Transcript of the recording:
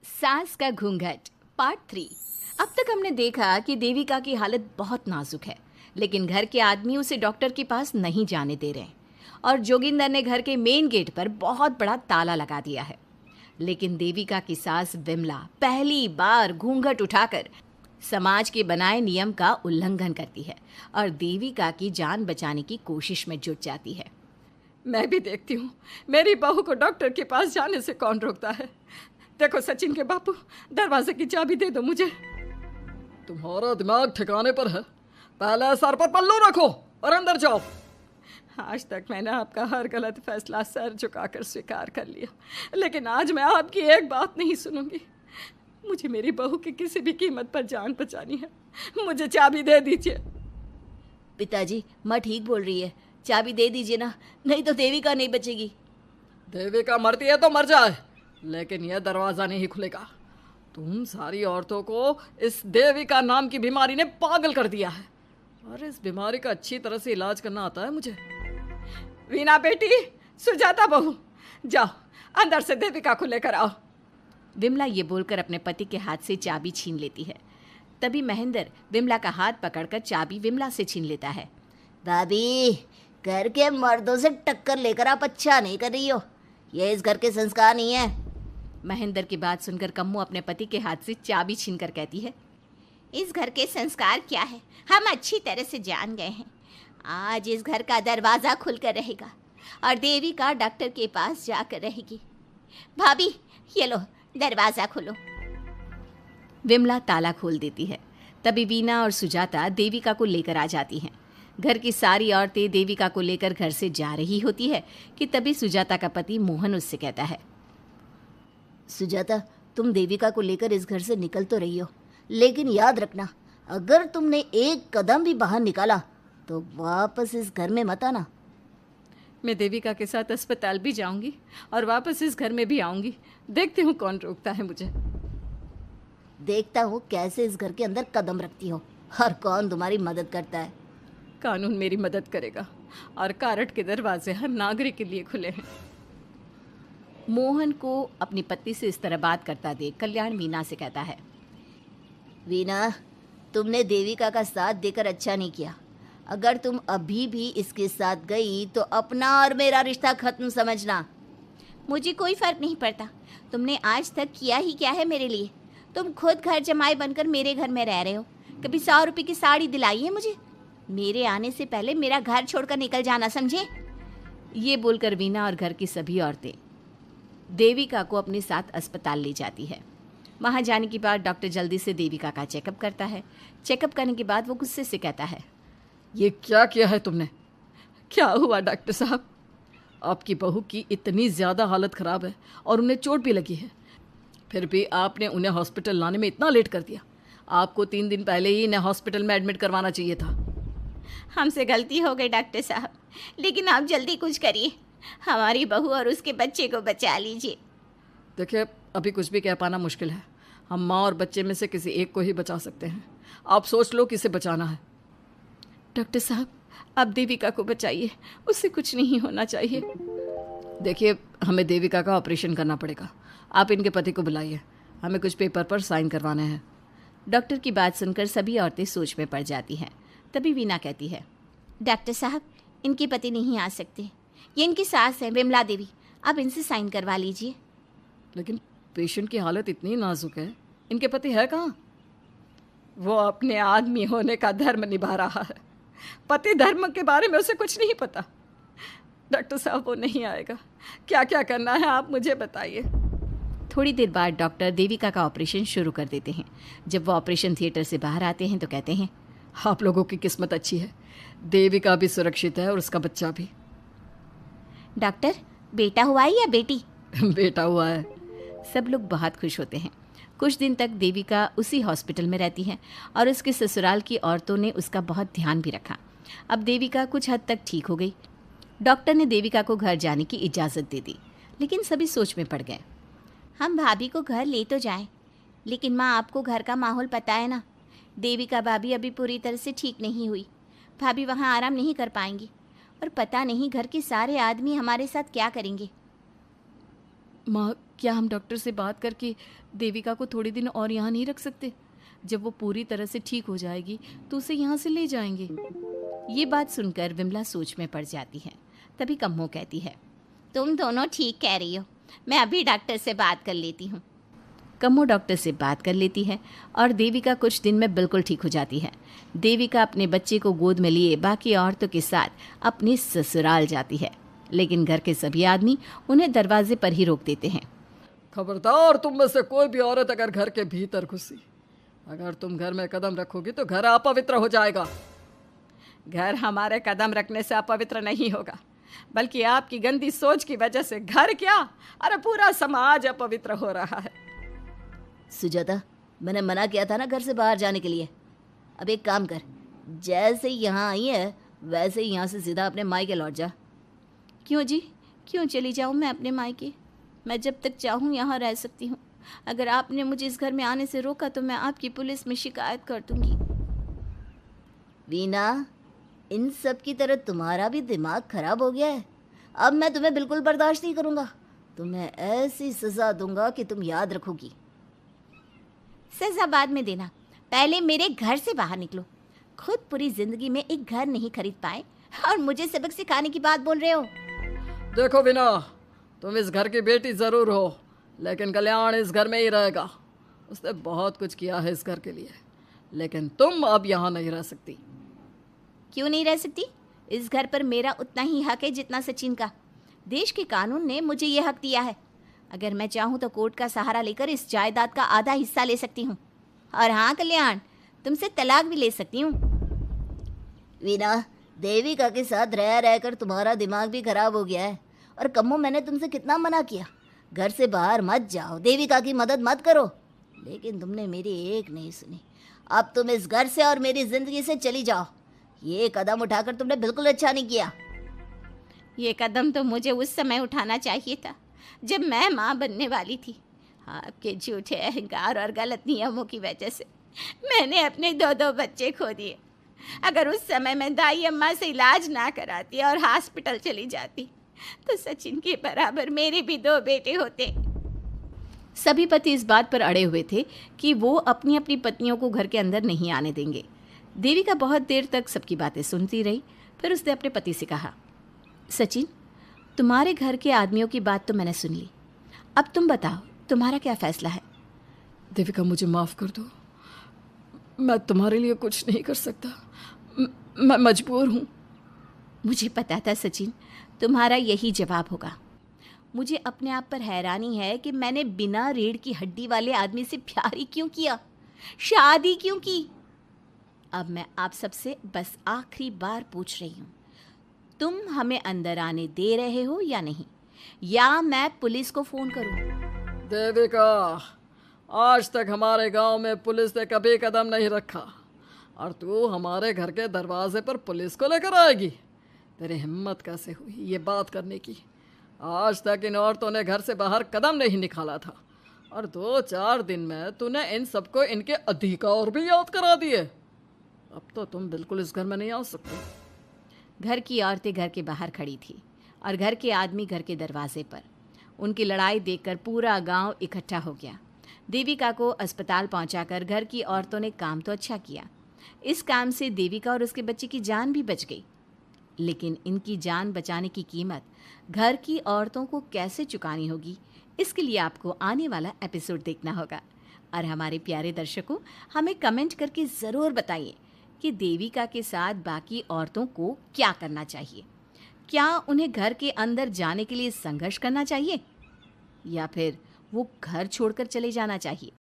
सास का घूंघट पार्ट 3। अब तक हमने देखा कि देविका की हालत बहुत नाजुक है, लेकिन घर के आदमी उसे डॉक्टर के पास नहीं जाने दे रहे और जोगिंदर ने घर के मेन गेट पर बहुत बड़ा ताला लगा दिया है। लेकिन देविका की सास विमला पहली बार घूंघट उठाकर समाज के बनाए नियम का उल्लंघन करती है और देविका की जान बचाने की कोशिश में जुट जाती है। मैं भी देखती हूँ मेरी बहू को डॉक्टर के पास जाने से कौन रोकता है। देखो सचिन के बापू, दरवाजे की चाबी दे दो मुझे। तुम्हारा दिमाग ठिकाने पर है? पहले सर पर पल्लू रखो और अंदर जाओ। आज तक मैंने आपका हर गलत फैसला सर झुकाकर स्वीकार कर लिया, लेकिन आज मैं आपकी एक बात नहीं सुनूंगी। मुझे मेरी बहू की किसी भी कीमत पर जान बचानी है। मुझे चाबी दे दीजिए। पिताजी, माँ ठीक बोल रही है, चाबी दे दीजिए ना, नहीं तो देविका नहीं बचेगी। देविका मरती है तो मर जाए, लेकिन यह दरवाज़ा नहीं खुलेगा। तुम सारी औरतों को इस देविका नाम की बीमारी ने पागल कर दिया है, और इस बीमारी का अच्छी तरह से इलाज करना आता है मुझे। वीना बेटी, सुजाता बहू, जाओ अंदर से देविका को लेकर आओ। विमला ये बोलकर अपने पति के हाथ से चाबी छीन लेती है। तभी महेंद्र विमला का हाथ पकड़कर चाबी विमला से छीन लेता है। भाभी, घर के मर्दों से टक्कर लेकर आप अच्छा नहीं कर रही हो। ये इस घर के संस्कार नहीं है। महेंद्र की बात सुनकर कम्मू अपने पति के हाथ से चाबी छीनकर कहती है, इस घर के संस्कार क्या है हम अच्छी तरह से जान गए हैं। आज इस घर का दरवाज़ा खुलकर रहेगा और देविका डॉक्टर के पास जाकर रहेगी। भाभी, ये लो दरवाज़ा खोलो। विमला ताला खोल देती है। तभी वीना और सुजाता देविका को लेकर आ जाती हैं। घर की सारी औरतें देविका को लेकर घर से जा रही होती है कि तभी सुजाता का पति मोहन उससे कहता है, सुजाता, तुम देविका को लेकर इस घर से निकल तो रही हो, लेकिन याद रखना, अगर तुमने एक कदम भी बाहर निकाला तो वापस इस घर में मत आना। मैं देविका के साथ अस्पताल भी जाऊंगी और वापस इस घर में भी आऊंगी। देखती हूँ कौन रोकता है मुझे। देखता हूँ कैसे इस घर के अंदर कदम रखती हो और कौन तुम्हारी मदद करता है। कानून मेरी मदद करेगा और कारट के दरवाजे हर नागरिक के लिए खुले हैं। मोहन को अपनी पत्नी से इस तरह बात करता देख कल्याण वीना से कहता है, वीना, तुमने देविका का साथ देकर अच्छा नहीं किया। अगर तुम अभी भी इसके साथ गई तो अपना और मेरा रिश्ता खत्म समझना। मुझे कोई फर्क नहीं पड़ता। तुमने आज तक किया ही क्या है मेरे लिए? तुम खुद घर जमाई बनकर मेरे घर में रह रहे हो। कभी 100 रुपये की साड़ी दिलाई है मुझे? मेरे आने से पहले मेरा घर छोड़कर निकल जाना, समझे? ये बोलकर वीना और घर की सभी औरतें देविका को अपने साथ अस्पताल ले जाती है। वहाँ जाने के बाद डॉक्टर जल्दी से देविका का चेकअप करता है। चेकअप करने के बाद वो गुस्से से कहता है, ये क्या किया है तुमने? क्या हुआ डॉक्टर साहब? आपकी बहू की इतनी ज़्यादा हालत ख़राब है और उन्हें चोट भी लगी है, फिर भी आपने उन्हें हॉस्पिटल लाने में इतना लेट कर दिया। आपको 3 दिन पहले ही इन्हें हॉस्पिटल में एडमिट करवाना चाहिए था। हमसे गलती हो गई डॉक्टर साहब, लेकिन आप जल्दी कुछ करिए। हमारी बहू और उसके बच्चे को बचा लीजिए। देखिए, अभी कुछ भी कह पाना मुश्किल है। हम माँ और बच्चे में से किसी एक को ही बचा सकते हैं। आप सोच लो किसे बचाना है। डॉक्टर साहब, आप देविका को बचाइए, उससे कुछ नहीं होना चाहिए। देखिए, हमें देविका का ऑपरेशन करना पड़ेगा। आप इनके पति को बुलाइए, हमें कुछ पेपर पर साइन करवाने हैं। डॉक्टर की बात सुनकर सभी औरतें सोच में पड़ जाती हैं। तभी वीना कहती है, डॉक्टर साहब, इनके पति नहीं आ सकते। ये इनकी सास है विमला देवी, आप इनसे साइन करवा लीजिए। लेकिन पेशेंट की हालत इतनी नाजुक है, इनके पति है कहाँ? वो अपने आदमी होने का धर्म निभा रहा है। पति धर्म के बारे में उसे कुछ नहीं पता। डॉक्टर साहब, वो नहीं आएगा। क्या क्या करना है आप मुझे बताइए। थोड़ी देर बाद डॉक्टर देविका का ऑपरेशन शुरू कर देते हैं। जब वो ऑपरेशन थिएटर से बाहर आते हैं तो कहते हैं, आप लोगों की किस्मत अच्छी है, देविका भी सुरक्षित है और उसका बच्चा भी। डॉक्टर, बेटा हुआ है या बेटी? बेटा हुआ है। सब लोग बहुत खुश होते हैं। कुछ दिन तक देविका उसी हॉस्पिटल में रहती है और उसके ससुराल की औरतों ने उसका बहुत ध्यान भी रखा। अब देविका कुछ हद तक ठीक हो गई। डॉक्टर ने देविका को घर जाने की इजाज़त दे दी, लेकिन सभी सोच में पड़ गए। हम भाभी को घर ले तो जाएं, लेकिन माँ, आपको घर का माहौल पता है ना। देविका भाभी अभी पूरी तरह से ठीक नहीं हुई। भाभी वहाँ आराम नहीं कर पाएंगी और पता नहीं घर के सारे आदमी हमारे साथ क्या करेंगे। माँ, क्या हम डॉक्टर से बात करके देविका को थोड़े दिन और यहाँ नहीं रख सकते? जब वो पूरी तरह से ठीक हो जाएगी तो उसे यहाँ से ले जाएंगे। ये बात सुनकर विमला सोच में पड़ जाती है। तभी कम्मो कहती है, तुम दोनों ठीक कह रही हो, मैं अभी डॉक्टर से बात कर लेती हूँ। कम्मो डॉक्टर से बात कर लेती है और देविका कुछ दिन में बिल्कुल ठीक हो जाती है। देविका अपने बच्चे को गोद में लिए बाकी औरतों के साथ अपने ससुराल जाती है, लेकिन घर के सभी आदमी उन्हें दरवाजे पर ही रोक देते हैं। खबरदार, तुम में से कोई भी औरत अगर घर के भीतर घुसी, अगर तुम घर में कदम रखोगी तो घर अपवित्र हो जाएगा। घर हमारे कदम रखने से अपवित्र नहीं होगा, बल्कि आपकी गंदी सोच की वजह से घर क्या, अरे पूरा समाज अपवित्र हो रहा है। सुजाता, मैंने मना किया था ना घर से बाहर जाने के लिए। अब एक काम कर, जैसे यहाँ आई है वैसे ही यहाँ से सीधा अपने मायके लौट जा। क्यों जी, क्यों चली जाऊँ मैं अपने मायके? मैं जब तक चाहूँ यहाँ रह सकती हूँ। अगर आपने मुझे इस घर में आने से रोका तो मैं आपकी पुलिस में शिकायत कर दूंगी। वीना, इन सब की तरह तुम्हारा भी दिमाग खराब हो गया है। अब मैं तुम्हें बिल्कुल बर्दाश्त नहीं करूँगा। तुम्हें ऐसी सज़ा दूंगा कि तुम याद रखोगी। सज़ा बाद में देना, पहले मेरे घर से बाहर निकलो। खुद पूरी जिंदगी में एक घर नहीं खरीद पाए और मुझे सबक सिखाने की बात बोल रहे हो। देखो वीना, तुम इस घर की बेटी ज़रूर हो, लेकिन कल्याण इस घर में ही रहेगा। उसने बहुत कुछ किया है इस घर के लिए, लेकिन तुम अब यहाँ नहीं रह सकती। क्यों नहीं रह सकती? इस घर पर मेरा उतना ही हक है जितना सचिन का। देश के कानून ने मुझे ये हक दिया है। अगर मैं चाहूँ तो कोर्ट का सहारा लेकर इस जायदाद का आधा हिस्सा ले सकती हूँ। और हाँ कल्याण, तुमसे तलाक भी ले सकती हूँ। वीना, देविका के साथ रह रहकर तुम्हारा दिमाग भी खराब हो गया है। और कम्मो, मैंने तुमसे कितना मना किया, घर से बाहर मत जाओ, देविका की मदद मत करो, लेकिन तुमने मेरी एक नहीं सुनी। अब तुम इस घर से और मेरी जिंदगी से चली जाओ। ये कदम उठाकर तुमने बिल्कुल अच्छा नहीं किया। ये कदम तो मुझे उस समय उठाना चाहिए था जब मैं माँ बनने वाली थी। आपके झूठे अहंकार और गलत नियमों की वजह से मैंने अपने दो बच्चे खो दिए। अगर उस समय मैं दाई अम्मा से इलाज ना कराती और हॉस्पिटल चली जाती तो सचिन के बराबर मेरे भी 2 बेटे होते। सभी पति इस बात पर अड़े हुए थे कि वो अपनी अपनी पत्नियों को घर के अंदर नहीं आने देंगे। देविका बहुत देर तक सबकी बातें सुनती रही। फिर उसने अपने पति से कहा, सचिन, तुम्हारे घर के आदमियों की बात तो मैंने सुन ली। अब तुम बताओ, तुम्हारा क्या फैसला है? देविका, मुझे माफ़ कर दो। मैं तुम्हारे लिए कुछ नहीं कर सकता। मैं मजबूर हूँ। मुझे पता था सचिन, तुम्हारा यही जवाब होगा। मुझे अपने आप पर हैरानी है कि मैंने बिना रीढ़ की हड्डी वाले आदमी से प्यार ही क्यों किया, शादी क्यों की। अब मैं आप सबसे बस आखिरी बार पूछ रही हूँ, तुम हमें अंदर आने दे रहे हो या नहीं, या मैं पुलिस को फ़ोन करूँ? देविका, आज तक हमारे गांव में पुलिस ने कभी कदम नहीं रखा और तू हमारे घर के दरवाजे पर पुलिस को लेकर आएगी? तेरी हिम्मत कैसे हुई ये बात करने की? आज तक इन औरतों ने घर से बाहर कदम नहीं निकाला था और 2-4 दिन में तूने इन सबको इनके अधिकार भी याद करा दिए। अब तो तुम बिल्कुल इस घर में नहीं आ सकते। घर की औरतें घर के बाहर खड़ी थी और घर के आदमी घर के दरवाजे पर। उनकी लड़ाई देखकर पूरा गांव इकट्ठा हो गया। देविका को अस्पताल पहुंचाकर घर की औरतों ने काम तो अच्छा किया। इस काम से देविका और उसके बच्चे की जान भी बच गई, लेकिन इनकी जान बचाने की कीमत घर की औरतों को कैसे चुकानी होगी, इसके लिए आपको आने वाला एपिसोड देखना होगा। और हमारे प्यारे दर्शकों, हमें कमेंट करके ज़रूर बताइए कि देविका के साथ बाकी औरतों को क्या करना चाहिए। क्या उन्हें घर के अंदर जाने के लिए संघर्ष करना चाहिए या फिर वो घर छोड़कर चले जाना चाहिए?